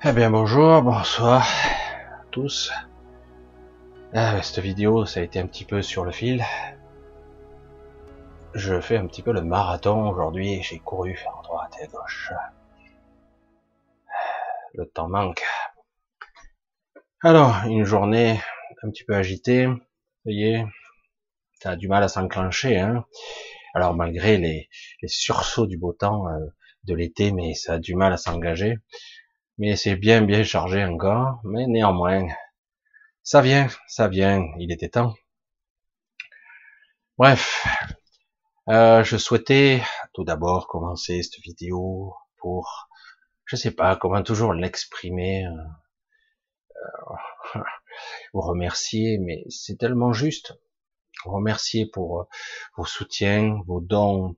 Eh bien bonjour, bonsoir à tous. Cette vidéo, ça a été un petit peu sur le fil. Je fais un petit peu le marathon aujourd'hui et j'ai couru à droite et à gauche. Le temps manque. Alors, une journée un petit peu agitée. Ça y est, ça a du mal à s'enclencher, hein. Alors malgré les sursauts du beau temps de l'été, mais ça a du mal à s'engager. Mais c'est bien chargé encore. Mais néanmoins, ça vient, il était temps. Bref, je souhaitais tout d'abord commencer cette vidéo pour, je sais pas comment toujours l'exprimer, vous remercier, mais c'est tellement juste. Vous remercier pour vos soutiens, vos dons,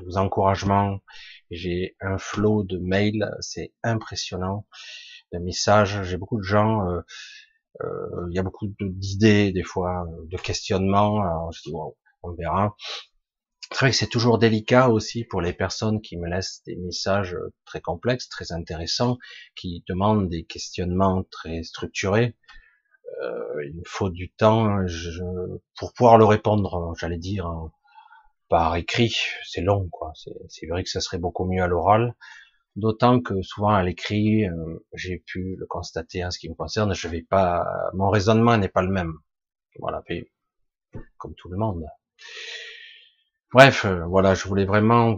vos encouragements. J'ai un flot de mails, c'est impressionnant, de messages. J'ai beaucoup de gens, il y a beaucoup d'idées des fois, de questionnements. Alors je dis wow, on verra. C'est vrai que c'est toujours délicat aussi pour les personnes qui me laissent des messages très complexes, très intéressants, qui demandent des questionnements très structurés. Il me faut du temps pour pouvoir le répondre, j'allais dire, par écrit. C'est long, quoi. C'est vrai que ça serait beaucoup mieux à l'oral. D'autant que souvent à l'écrit, j'ai pu le constater en ce qui me concerne, je vais pas, mon raisonnement n'est pas le même. Voilà, mais comme tout le monde. Bref, voilà, je voulais vraiment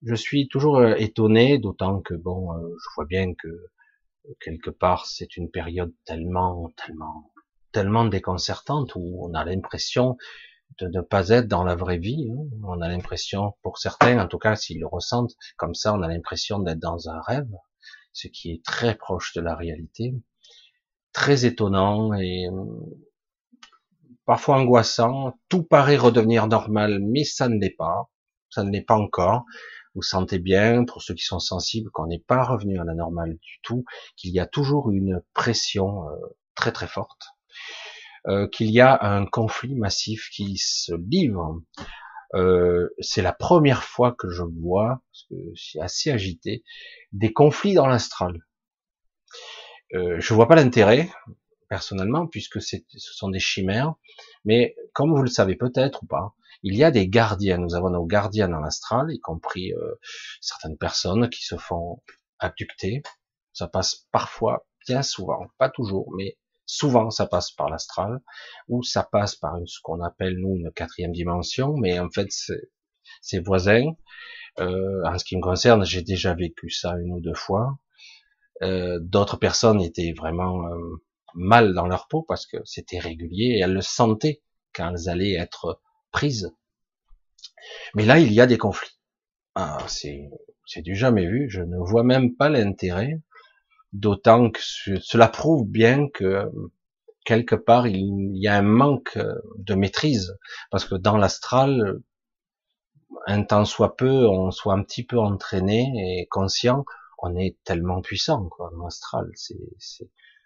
je suis toujours étonné, d'autant que bon, je vois bien que quelque part c'est une période tellement déconcertante où on a l'impression de ne pas être dans la vraie vie. Hein. On a l'impression, pour certains, en tout cas s'ils le ressentent comme ça, on a l'impression d'être dans un rêve, ce qui est très proche de la réalité, très étonnant et parfois angoissant. Tout paraît redevenir normal, mais ça ne l'est pas. Ça ne l'est pas encore. Vous sentez bien, pour ceux qui sont sensibles, qu'on n'est pas revenu à la normale du tout, qu'il y a toujours une pression très très forte, qu'il y a un conflit massif qui se livre. C'est la première fois que je vois, parce que c'est assez agité, des conflits dans l'astral. Je vois pas l'intérêt, personnellement, puisque ce sont des chimères, mais comme vous le savez peut-être ou pas, il y a des gardiens, nous avons nos gardiens dans l'astral, y compris certaines personnes qui se font abducter, ça passe parfois, bien souvent, pas toujours, mais souvent ça passe par l'astral, ou ça passe par ce qu'on appelle nous une quatrième dimension, mais en fait c'est voisin. En ce qui me concerne, j'ai déjà vécu ça une ou deux fois. D'autres personnes étaient vraiment mal dans leur peau parce que c'était régulier et elles le sentaient quand elles allaient être prises. Mais là, il y a des conflits. Ah, c'est du jamais vu. Je ne vois même pas l'intérêt, d'autant que cela prouve bien que quelque part il y a un manque de maîtrise, parce que dans l'astral, un temps soit peu, on soit un petit peu entraîné et conscient, on est tellement puissant, quoi, dans l'astral.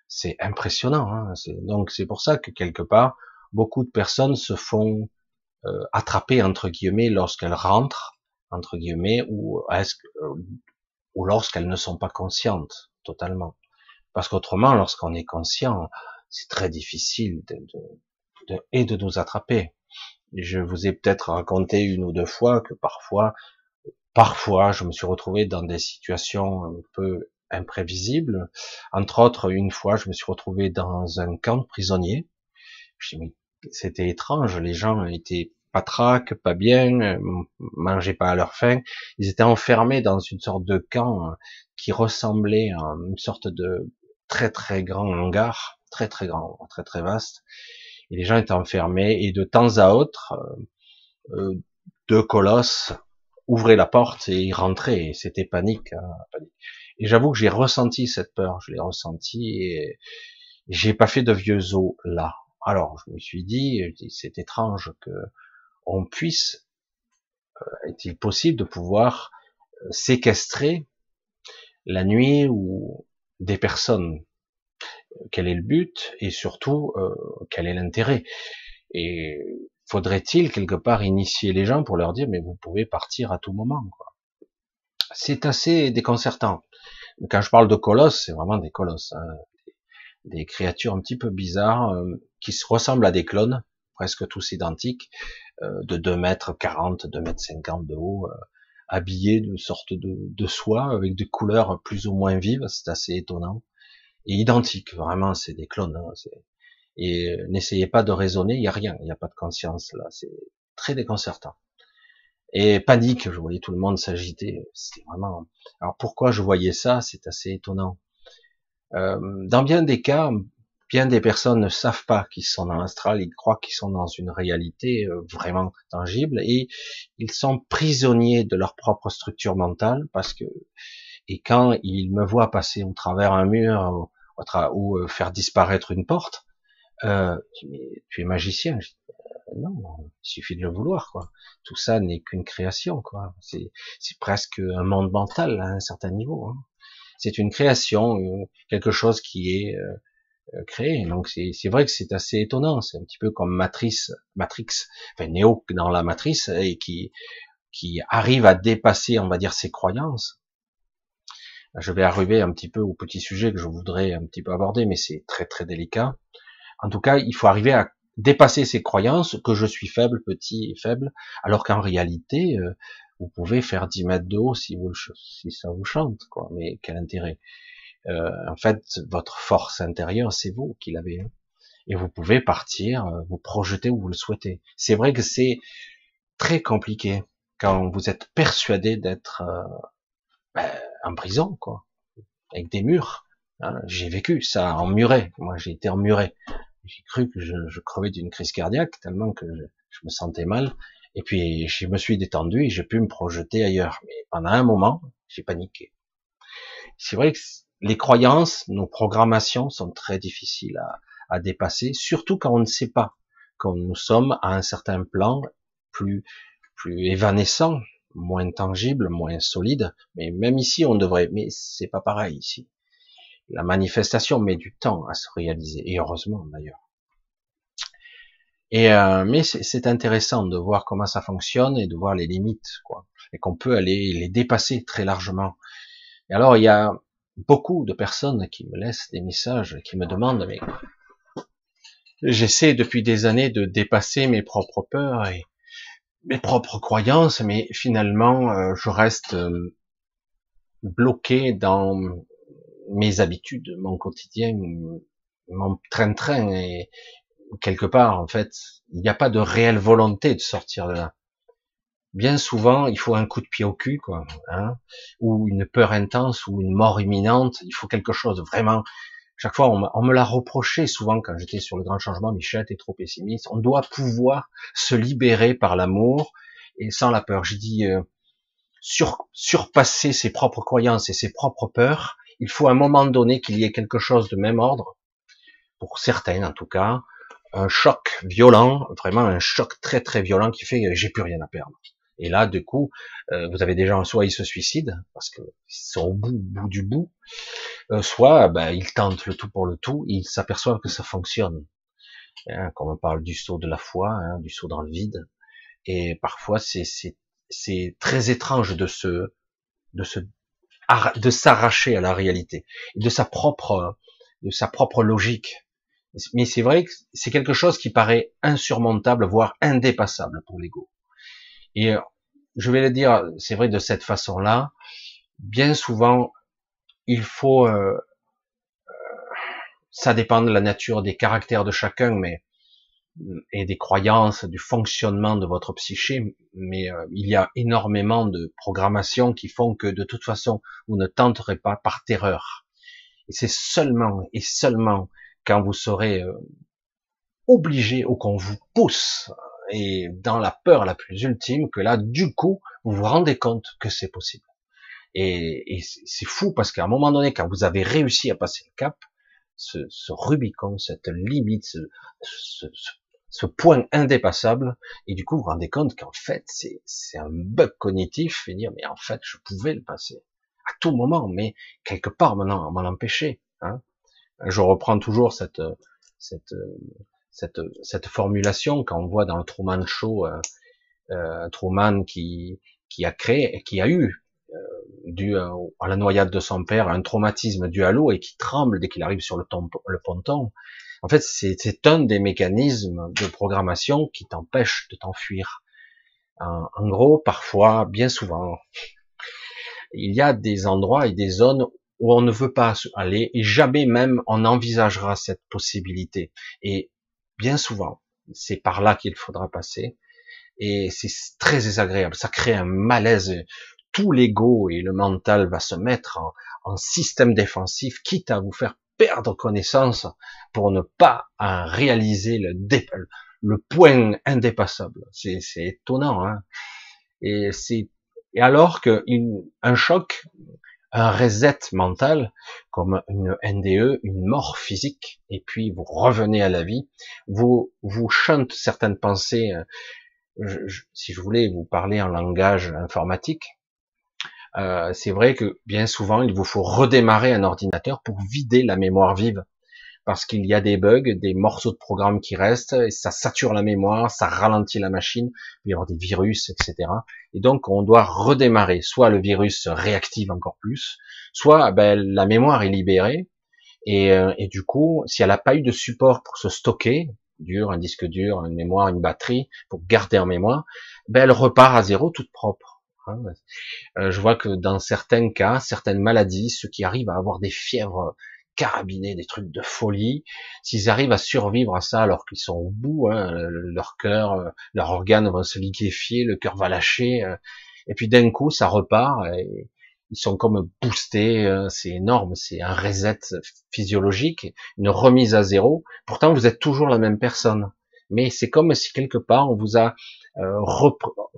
C'est impressionnant. Hein. Donc c'est pour ça que quelque part, beaucoup de personnes se font attraper entre guillemets lorsqu'elles rentrent entre guillemets ou lorsqu'elles ne sont pas conscientes totalement. Parce qu'autrement, lorsqu'on est conscient, c'est très difficile de nous attraper. Je vous ai peut-être raconté une ou deux fois que parfois, je me suis retrouvé dans des situations un peu imprévisibles. Entre autres, une fois, je me suis retrouvé dans un camp de prisonniers. Je dis, mais c'était étrange, les gens étaient pas traques, pas bien, mangeaient pas à leur faim. Ils étaient enfermés dans une sorte de camp qui ressemblait à une sorte de très très grand hangar, très très grand, très très vaste. Et les gens étaient enfermés et de temps à autre, euh, deux colosses ouvraient la porte et ils rentraient. Et c'était panique, hein, panique. Et j'avoue que j'ai ressenti cette peur, je l'ai ressenti et j'ai pas fait de vieux os là. Alors je me suis dit, c'est étrange que on puisse, est-il possible de pouvoir séquestrer la nuit ou des personnes? Quel est le but et surtout quel est l'intérêt? Et faudrait-il quelque part initier les gens pour leur dire mais vous pouvez partir à tout moment, quoi. C'est assez déconcertant. Quand je parle de colosses, c'est vraiment des colosses, hein, des créatures un petit peu bizarres qui se ressemblent à des clones, presque tous identiques, de 2 mètres 40, 2 mètres 50 de haut, habillés de sortes de soie avec des couleurs plus ou moins vives, c'est assez étonnant, et identiques, vraiment, c'est des clones. Hein, et n'essayez pas de raisonner, il y a rien, il n'y a pas de conscience là, c'est très déconcertant. Et panique, je voyais tout le monde s'agiter, c'était vraiment. Alors pourquoi je voyais ça, c'est assez étonnant. Dans bien des cas, bien des personnes ne savent pas qu'ils sont dans l'astral, ils croient qu'ils sont dans une réalité vraiment tangible, et ils sont prisonniers de leur propre structure mentale, parce que, et quand ils me voient passer au travers un mur ou faire disparaître une porte, tu es magicien. Non, il suffit de le vouloir, quoi. Tout ça n'est qu'une création, quoi. C'est presque un monde mental à un certain niveau. Hein. C'est une création, quelque chose qui est créé. Donc c'est vrai que c'est assez étonnant. C'est un petit peu comme Matrix, enfin Neo dans la matrice, et qui arrive à dépasser, on va dire, ses croyances. Je vais arriver un petit peu au petit sujet que je voudrais un petit peu aborder, mais c'est très très délicat. En tout cas, il faut arriver à dépasser ses croyances que je suis faible, petit et faible, alors qu'en réalité, vous pouvez faire 10 mètres de haut si ça vous chante, quoi. Mais quel intérêt? En fait, votre force intérieure, c'est vous qui l'avez, hein. Et vous pouvez partir, vous projeter où vous le souhaitez. C'est vrai que c'est très compliqué quand vous êtes persuadé d'être ben, en prison, quoi, avec des murs. Hein. J'ai vécu ça en muret. Moi, j'ai été emmuré. J'ai cru que je crevais d'une crise cardiaque tellement que je me sentais mal. Et puis, je me suis détendu et j'ai pu me projeter ailleurs. Mais pendant un moment, j'ai paniqué. C'est vrai que les croyances, nos programmations sont très difficiles à dépasser, surtout quand on ne sait pas, quand nous sommes à un certain plan plus, plus évanescent, moins tangible, moins solide. Mais même ici, on devrait, mais c'est pas pareil ici. La manifestation met du temps à se réaliser, et heureusement d'ailleurs. Et mais c'est intéressant de voir comment ça fonctionne et de voir les limites, quoi, et qu'on peut aller les dépasser très largement. Et alors il y a beaucoup de personnes qui me laissent des messages, qui me demandent, mais j'essaie depuis des années de dépasser mes propres peurs et mes propres croyances, mais finalement je reste bloqué dans mes habitudes, mon quotidien, mon train-train, et quelque part, en fait, il n'y a pas de réelle volonté de sortir de là. Bien souvent, il faut un coup de pied au cul, quoi, hein, ou une peur intense, ou une mort imminente. Il faut quelque chose vraiment. Chaque fois, on me l'a reproché souvent quand j'étais sur le grand changement. Michel, t'es trop pessimiste. On doit pouvoir se libérer par l'amour et sans la peur. J'ai dit surpasser ses propres croyances et ses propres peurs. Il faut à un moment donné qu'il y ait quelque chose de même ordre, pour certains en tout cas, un choc violent, vraiment un choc très très violent qui fait que j'ai plus rien à perdre. Et là, du coup, vous avez des gens, soit ils se suicident parce qu'ils sont au bout du bout, soit ils tentent le tout pour le tout, ils s'aperçoivent que ça fonctionne. Hein, comme on parle du saut de la foi, hein, du saut dans le vide. Et parfois, c'est très étrange de s'arracher à la réalité, de sa propre logique. Mais c'est vrai que c'est quelque chose qui paraît insurmontable, voire indépassable pour l'ego. Et je vais le dire, c'est vrai de cette façon-là, bien souvent, il faut, ça dépend de la nature, des caractères de chacun, mais et des croyances, du fonctionnement de votre psyché, mais il y a énormément de programmations qui font que de toute façon, vous ne tenterez pas par terreur. Et c'est seulement et seulement quand vous serez obligé ou qu'on vous pousse et dans la peur la plus ultime que là, du coup, vous vous rendez compte que c'est possible. Et c'est fou parce qu'à un moment donné, quand vous avez réussi à passer le cap, ce Rubicon, cette limite, ce point indépassable, et du coup, vous vous rendez compte qu'en fait, c'est un bug cognitif, et dire, mais en fait, je pouvais le passer à tout moment, mais quelque part maintenant, on m'en empêchait. Hein. Je reprends toujours cette, cette formulation quand on voit dans le Truman Show, Truman qui a créé, qui a eu dû à la noyade de son père, un traumatisme dû à l'eau et qui tremble dès qu'il arrive sur le ponton. En fait, c'est un des mécanismes de programmation qui t'empêche de t'enfuir. En gros, parfois, bien souvent, il y a des endroits et des zones où on ne veut pas aller et jamais même on envisagera cette possibilité. Et bien souvent, c'est par là qu'il faudra passer. Et c'est très désagréable. Ça crée un malaise. Tout l'ego et le mental va se mettre en système défensif, quitte à vous faire perdre connaissance pour ne pas réaliser le point indépassable. C'est étonnant, hein. Et c'est et alors que un choc, un reset mental, comme une NDE, une mort physique, et puis vous revenez à la vie, vous chante certaines pensées. Si je voulais vous parler en langage informatique, c'est vrai que bien souvent il vous faut redémarrer un ordinateur pour vider la mémoire vive, parce qu'il y a des bugs, des morceaux de programme qui restent, et ça sature la mémoire, ça ralentit la machine, il peut y avoir des virus, etc. Et donc on doit redémarrer, soit le virus se réactive encore plus, soit la mémoire est libérée, et du coup, si elle n'a pas eu de support pour se stocker, un disque dur, une mémoire, une batterie, pour garder en mémoire, elle repart à zéro toute propre. Hein. Je vois que dans certains cas, certaines maladies, ceux qui arrivent à avoir des fièvres carabinées, des trucs de folie, s'ils arrivent à survivre à ça alors qu'ils sont au bout, hein, leur cœur, leurs organes vont se liquéfier, le cœur va lâcher, et puis d'un coup ça repart, et ils sont comme boostés, c'est énorme, c'est un reset physiologique, une remise à zéro. Pourtant vous êtes toujours la même personne, mais c'est comme si quelque part on vous a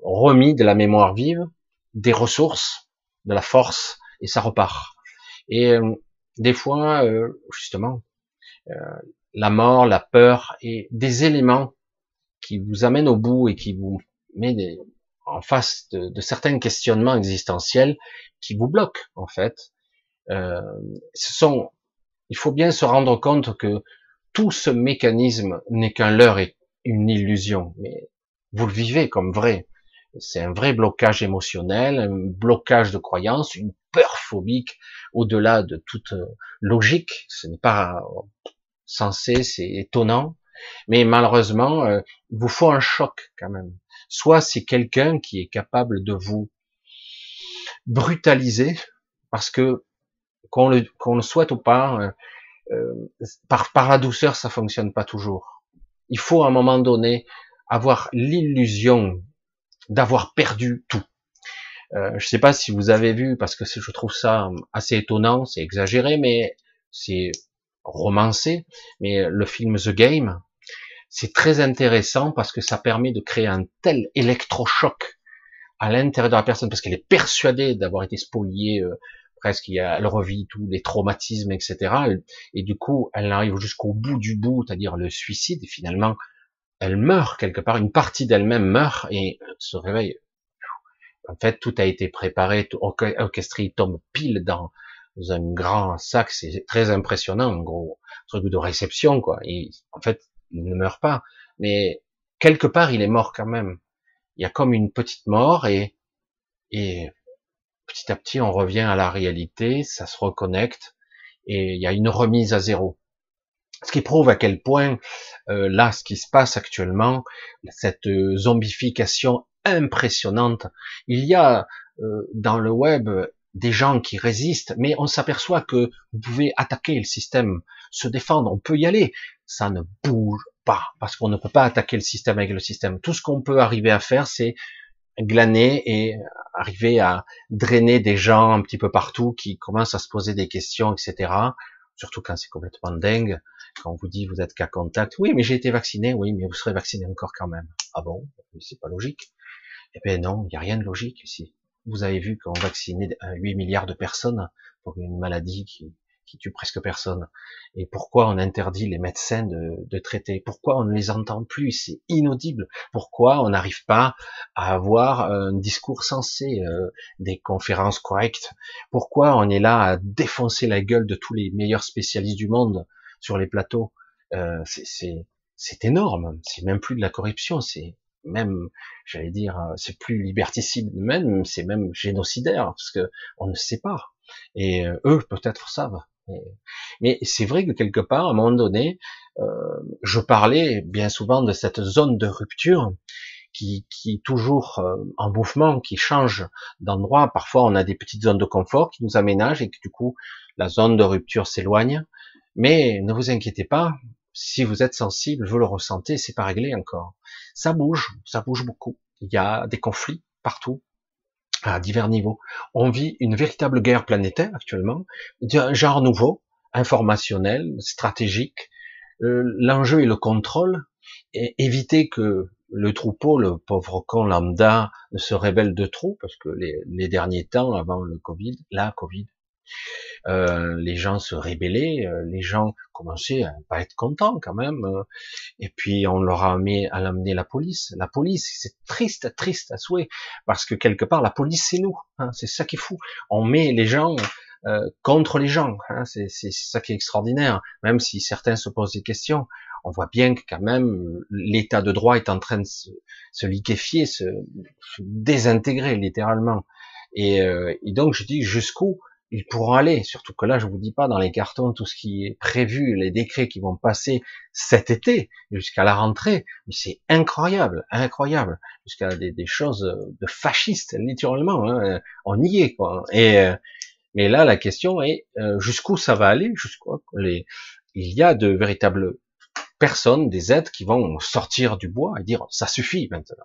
remis de la mémoire vive, des ressources, de la force, et ça repart. Et des fois, justement, euh, la mort, la peur, et des éléments qui vous amènent au bout et qui vous mettent en face de certains questionnements existentiels qui vous bloquent, en fait. Euh, il faut bien se rendre compte que tout ce mécanisme n'est qu'un leurre et une illusion, mais vous le vivez comme vrai. C'est un vrai blocage émotionnel, un blocage de croyance, une peur phobique au-delà de toute logique. Ce n'est pas sensé, c'est étonnant, mais malheureusement, il vous faut un choc quand même. Soit c'est quelqu'un qui est capable de vous brutaliser, parce que qu'on le souhaite ou pas, par la douceur, ça fonctionne pas toujours. Il faut à un moment donné avoir l'illusion d'avoir perdu tout. Je sais pas si vous avez vu, parce que je trouve ça assez étonnant, c'est exagéré, mais c'est romancé, mais le film The Game, c'est très intéressant parce que ça permet de créer un tel électrochoc à l'intérieur de la personne, parce qu'elle est persuadée d'avoir été spoliée, presque, elle revit tous les traumatismes, etc. Et du coup, elle arrive jusqu'au bout du bout, c'est-à-dire le suicide, et finalement, elle meurt quelque part, une partie d'elle-même meurt et se réveille. En fait, tout a été préparé, tout orchestré, tombe pile dans un grand sac, c'est très impressionnant, en gros, truc de réception, quoi. Et en fait, il ne meurt pas, mais quelque part, il est mort quand même. Il y a comme une petite mort, et petit à petit, on revient à la réalité, ça se reconnecte, et il y a une remise à zéro. Ce qui prouve à quel point, là, ce qui se passe actuellement, cette zombification impressionnante, il y a dans le web des gens qui résistent, mais on s'aperçoit que vous pouvez attaquer le système, se défendre, on peut y aller, ça ne bouge pas, parce qu'on ne peut pas attaquer le système avec le système. Tout ce qu'on peut arriver à faire, c'est glaner et arriver à drainer des gens un petit peu partout qui commencent à se poser des questions, etc. Surtout quand c'est complètement dingue, quand on vous dit vous êtes cas contact, oui mais j'ai été vacciné, oui mais vous serez vacciné encore quand même. Ah bon, c'est pas logique. Eh ben non, il n'y a rien de logique ici. Vous avez vu qu'on vaccinait 8 milliards de personnes pour une maladie qui tue presque personne. Et pourquoi on interdit les médecins de traiter? Pourquoi on ne les entend plus? C'est inaudible. Pourquoi on n'arrive pas à avoir un discours sensé, des conférences correctes? Pourquoi on est là à défoncer la gueule de tous les meilleurs spécialistes du monde sur les plateaux? C'est énorme. C'est même plus de la corruption, c'est même, j'allais dire, c'est plus liberticide même, c'est même génocidaire, parce que on ne sait pas. Et eux, peut-être savent. Mais c'est vrai que quelque part, à un moment donné, je parlais bien souvent de cette zone de rupture qui est toujours en mouvement, qui change d'endroit. Parfois, on a des petites zones de confort qui nous aménagent et que du coup, la zone de rupture s'éloigne. Mais ne vous inquiétez pas, si vous êtes sensible, vous le ressentez, c'est pas réglé encore. Ça bouge beaucoup. Il y a des conflits partout, à divers niveaux. On vit une véritable guerre planétaire actuellement, d'un genre nouveau, informationnel, stratégique. L'enjeu est le contrôle, et éviter que le troupeau, le pauvre con lambda, ne se rebelle de trop, parce que les derniers temps, avant le Covid, la Covid, les gens se rébellaient, les gens commençaient à pas être contents quand même, et puis on leur a amené la police. La police, c'est triste, triste à souhait, parce que quelque part la police c'est nous, hein, c'est ça qui est fou. On met les gens contre les gens, hein, c'est ça qui est extraordinaire. Même si certains se posent des questions, on voit bien que quand même l'état de droit est en train de se liquéfier, se désintégrer littéralement. Et donc je dis jusqu'où ils pourront aller, surtout que là je vous dis pas dans les cartons tout ce qui est prévu, les décrets qui vont passer cet été jusqu'à la rentrée, mais c'est incroyable, incroyable, jusqu'à des choses de fascistes littéralement, hein, on y est quoi. Mais là la question est jusqu'où ça va aller, jusqu'où il y a de véritables personnes, des êtres qui vont sortir du bois et dire ça suffit maintenant.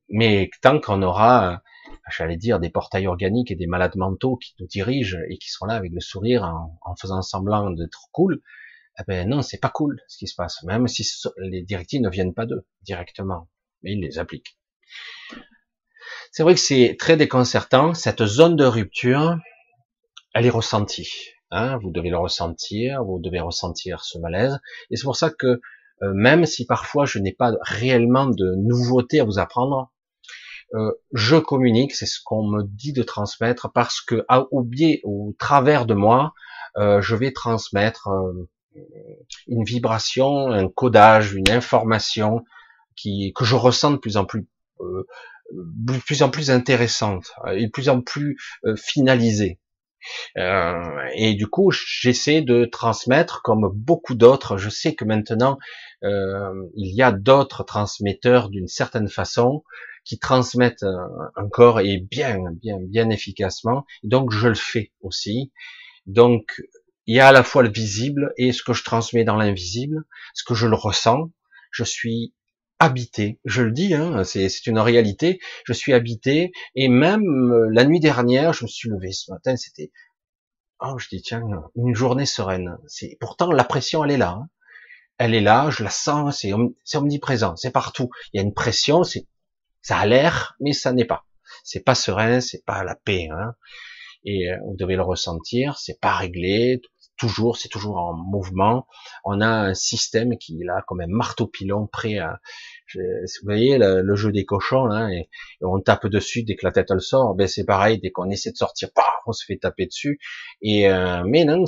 Mais tant qu'on aura, j'allais dire, des portails organiques et des malades mentaux qui nous dirigent et qui sont là avec le sourire en faisant semblant d'être cool, eh ben non, c'est pas cool ce qui se passe, même si les directives ne viennent pas d'eux directement, mais ils les appliquent. C'est vrai que c'est très déconcertant, cette zone de rupture, elle est ressentie. Hein, vous devez le ressentir, vous devez ressentir ce malaise, et c'est pour ça que même si parfois je n'ai pas réellement de nouveautés à vous apprendre, je communique, c'est ce qu'on me dit de transmettre, parce que au travers de moi, je vais transmettre une vibration, un codage, une information que je ressens de plus en plus intéressante et de plus en plus finalisée. Et du coup, j'essaie de transmettre comme beaucoup d'autres. Je sais que maintenant, il y a d'autres transmetteurs d'une certaine façon qui transmettent encore et bien efficacement. Donc, je le fais aussi. Donc, il y a à la fois le visible et ce que je transmets dans l'invisible, ce que je le ressens. Je suis habité, je le dis, hein, c'est une réalité. Je suis habité, et même la nuit dernière, je me suis levé ce matin, c'était je dis tiens, une journée sereine. Pourtant la pression elle est là, hein. Elle est là, je la sens, c'est omniprésent, c'est partout. Il y a une pression, ça a l'air, mais ça n'est pas. C'est pas serein, c'est pas la paix, hein. Et vous devez le ressentir, c'est pas réglé, toujours, c'est toujours en mouvement. On a un système qui est là comme un marteau pilon prêt à, vous voyez le jeu des cochons là, et on tape dessus dès que la tête elle sort. Ben c'est pareil, dès qu'on essaie de sortir, paf, on se fait taper dessus. Mais non,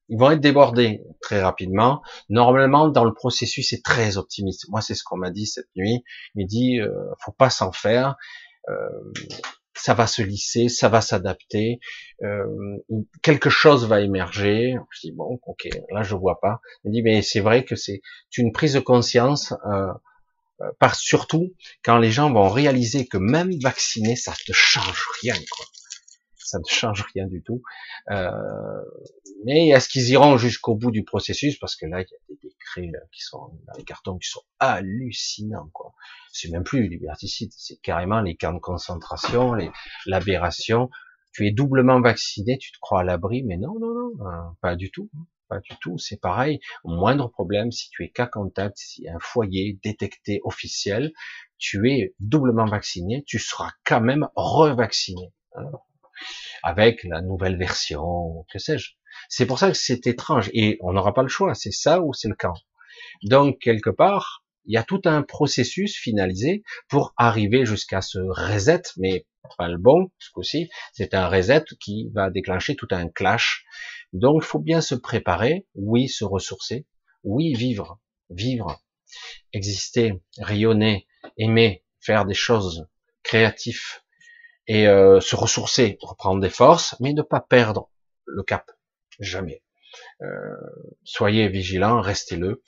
ils vont être débordés très rapidement. Normalement, dans le processus, c'est très optimiste. Moi, c'est ce qu'on m'a dit cette nuit. Il m'a dit, faut pas s'en faire. Euh, ça va se lisser, ça va s'adapter, quelque chose va émerger. Je dis bon, ok, là je vois pas. Il me dit mais c'est vrai que c'est une prise de conscience, surtout quand les gens vont réaliser que même vacciné, ça ne change rien, quoi. Ça ne change rien du tout. Mais est-ce qu'ils iront jusqu'au bout du processus? Parce que là, il y a des décrets là, qui sont dans les cartons qui sont hallucinants, quoi. C'est même plus liberticide, c'est carrément les camps de concentration, l'aberration. Tu es doublement vacciné, tu te crois à l'abri, mais non, non, non, pas du tout. Pas du tout, c'est pareil. Au moindre problème, si tu es cas contact, s'il y a un foyer détecté officiel, tu es doublement vacciné, tu seras quand même revacciné, hein, avec la nouvelle version, que sais-je. C'est pour ça que c'est étrange, et on n'aura pas le choix, c'est ça ou c'est le camp. Donc, quelque part, il y a tout un processus finalisé pour arriver jusqu'à ce reset, mais pas le bon, ce coup-ci, c'est un reset qui va déclencher tout un clash. Donc, il faut bien se préparer, oui, se ressourcer, oui, vivre, exister, rayonner, aimer, faire des choses créatives et se ressourcer, reprendre des forces, mais ne pas perdre le cap, jamais. Soyez vigilants, restez-le,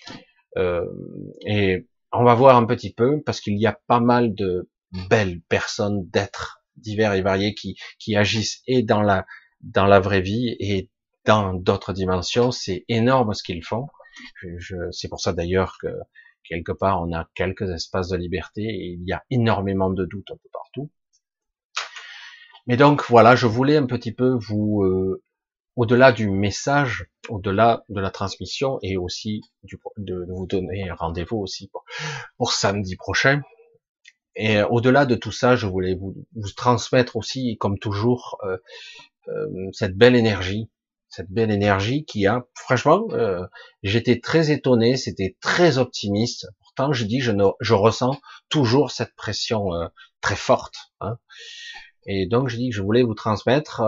et on va voir un petit peu, parce qu'il y a pas mal de belles personnes, d'êtres divers et variés qui agissent et dans la vraie vie et dans d'autres dimensions. C'est énorme ce qu'ils font. C'est pour ça d'ailleurs que quelque part on a quelques espaces de liberté et il y a énormément de doutes un peu partout. Mais donc voilà, je voulais un petit peu vous, au-delà du message, au-delà de la transmission et aussi de vous donner un rendez-vous aussi pour samedi prochain. Et au-delà de tout ça, je voulais vous transmettre aussi, comme toujours, cette belle énergie qui a, franchement, j'étais très étonné, c'était très optimiste. Pourtant, je ressens toujours cette pression très forte. Hein. Et donc, je dis que je voulais vous transmettre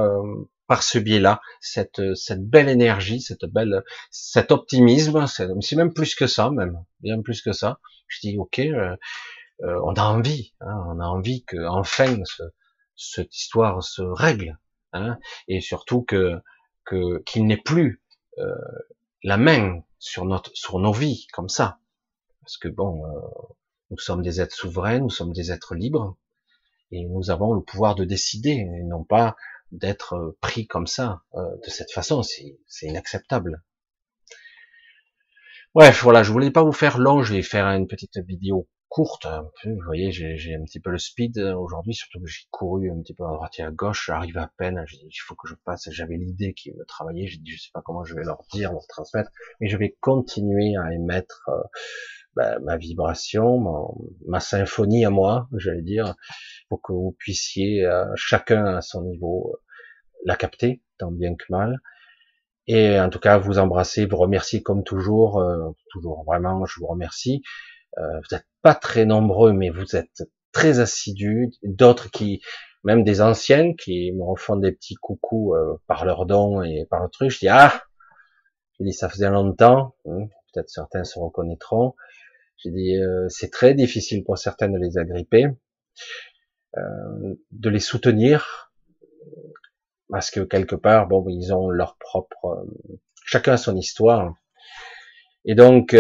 par ce biais-là cette belle énergie, cet optimisme. C'est même plus que ça, même bien plus que ça. Je dis ok. On a envie, hein, on a envie que enfin cette histoire se règle, hein, et surtout qu'il n'ait plus la main sur nos vies comme ça, parce que bon, nous sommes des êtres souverains, nous sommes des êtres libres, et nous avons le pouvoir de décider, et non pas d'être pris comme ça, de cette façon. C'est inacceptable. Bref, voilà, je voulais pas vous faire long, je vais faire une petite vidéo courte, un peu, vous voyez, j'ai un petit peu le speed aujourd'hui, surtout que j'ai couru un petit peu à droite et à gauche, j'arrive à peine, j'ai dit, il faut que je passe, j'avais l'idée qui me travaillait, j'ai dit, je sais pas comment je vais leur dire, leur transmettre, mais je vais continuer à émettre ma vibration, ma symphonie à moi, j'allais dire, pour que vous puissiez, chacun à son niveau, la capter, tant bien que mal. Et en tout cas, vous embrasser, vous remercier comme toujours, toujours vraiment, je vous remercie. Vous n'êtes pas très nombreux, mais vous êtes très assidus. D'autres même des anciennes, qui me refont des petits coucous par leurs dons et par le truc. J'ai dit ça faisait longtemps. Peut-être certains se reconnaîtront. J'ai dit c'est très difficile pour certains de les agripper, de les soutenir, parce que quelque part, bon, ils ont leur propre, chacun a son histoire. Et donc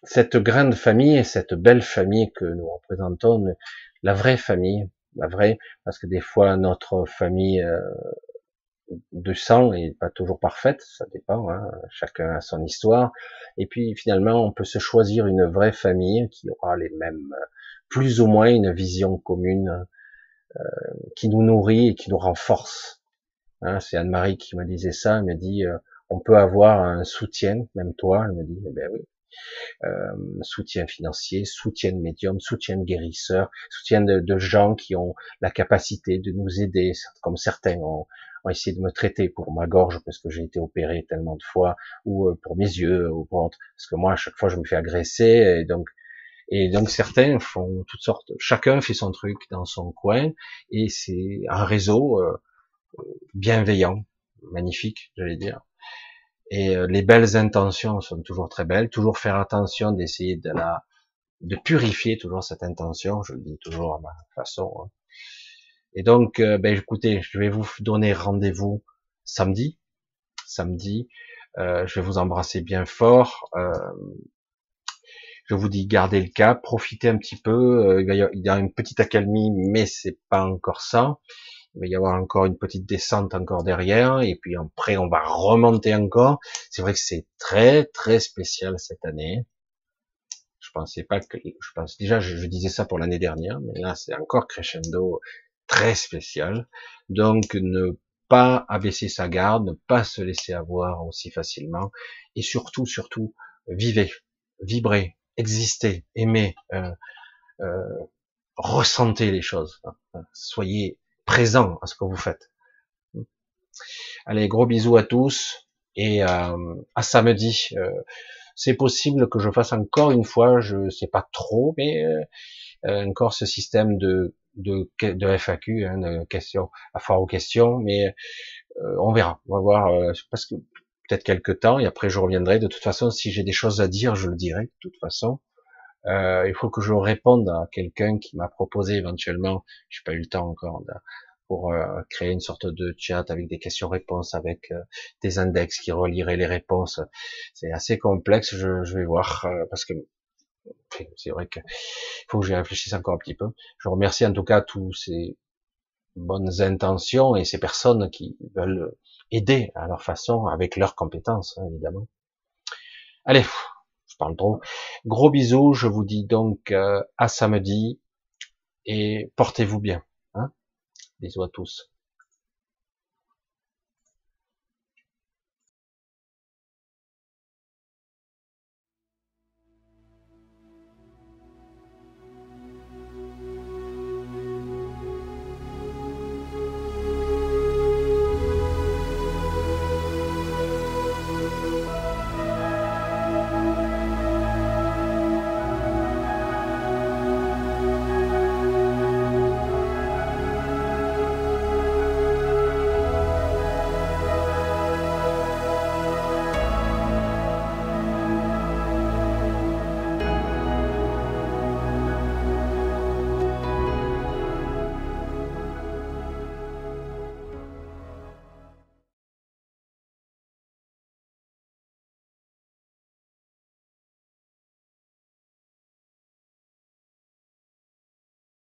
cette grande famille, cette belle famille que nous représentons, la vraie famille, la vraie, parce que des fois notre famille de sang est pas toujours parfaite, ça dépend, hein, chacun a son histoire, et puis finalement on peut se choisir une vraie famille qui aura les mêmes, plus ou moins une vision commune, qui nous nourrit et qui nous renforce. Hein, c'est Anne-Marie qui me disait ça, elle me dit on peut avoir un soutien, même toi, elle me dit, eh ben oui, soutien financier, soutien de médium, soutien de guérisseurs, soutien de gens qui ont la capacité de nous aider, comme certains ont essayé de me traiter pour ma gorge parce que j'ai été opéré tellement de fois, ou pour mes yeux, ou pour autre, parce que moi à chaque fois je me fais agresser, et donc certains font toutes sortes, chacun fait son truc dans son coin, et c'est un réseau bienveillant, magnifique, j'allais dire. Et les belles intentions sont toujours très belles, toujours faire attention d'essayer de purifier toujours cette intention, je le dis toujours à ma façon. Hein. Et donc, écoutez, je vais vous donner rendez-vous samedi. Je vais vous embrasser bien fort. Je vous dis, gardez le cap, profitez un petit peu. Il y a une petite accalmie, mais c'est pas encore ça. Il va y avoir encore une petite descente encore derrière, et puis après on va remonter encore. C'est vrai que c'est très très spécial cette année. Je pensais pas que, je pense déjà, je disais ça pour l'année dernière, mais là c'est encore crescendo, très spécial. Donc ne pas abaisser sa garde, ne pas se laisser avoir aussi facilement, et surtout, vivez, vibrez, existez, aimez, ressentez les choses, soyez présent à ce que vous faites. Allez, gros bisous à tous, et à samedi. C'est possible que je fasse encore une fois, je sais pas trop, mais encore ce système de FAQ, hein, de questions, à foire aux questions, mais on verra, on va voir, parce que peut-être quelques temps, et après je reviendrai. De toute façon, si j'ai des choses à dire, je le dirai. De toute façon, il faut que je réponde à quelqu'un qui m'a proposé éventuellement. J'ai pas eu le temps encore pour créer une sorte de chat avec des questions-réponses, avec des index qui relieraient les réponses. C'est assez complexe. Je vais voir parce que c'est vrai que il faut que j'y réfléchisse encore un petit peu. Je remercie en tout cas tous ces bonnes intentions et ces personnes qui veulent aider à leur façon, avec leurs compétences, hein, évidemment. Allez, je parle trop. Gros bisous, je vous dis donc à samedi et portez-vous bien. Hein, bisous à tous.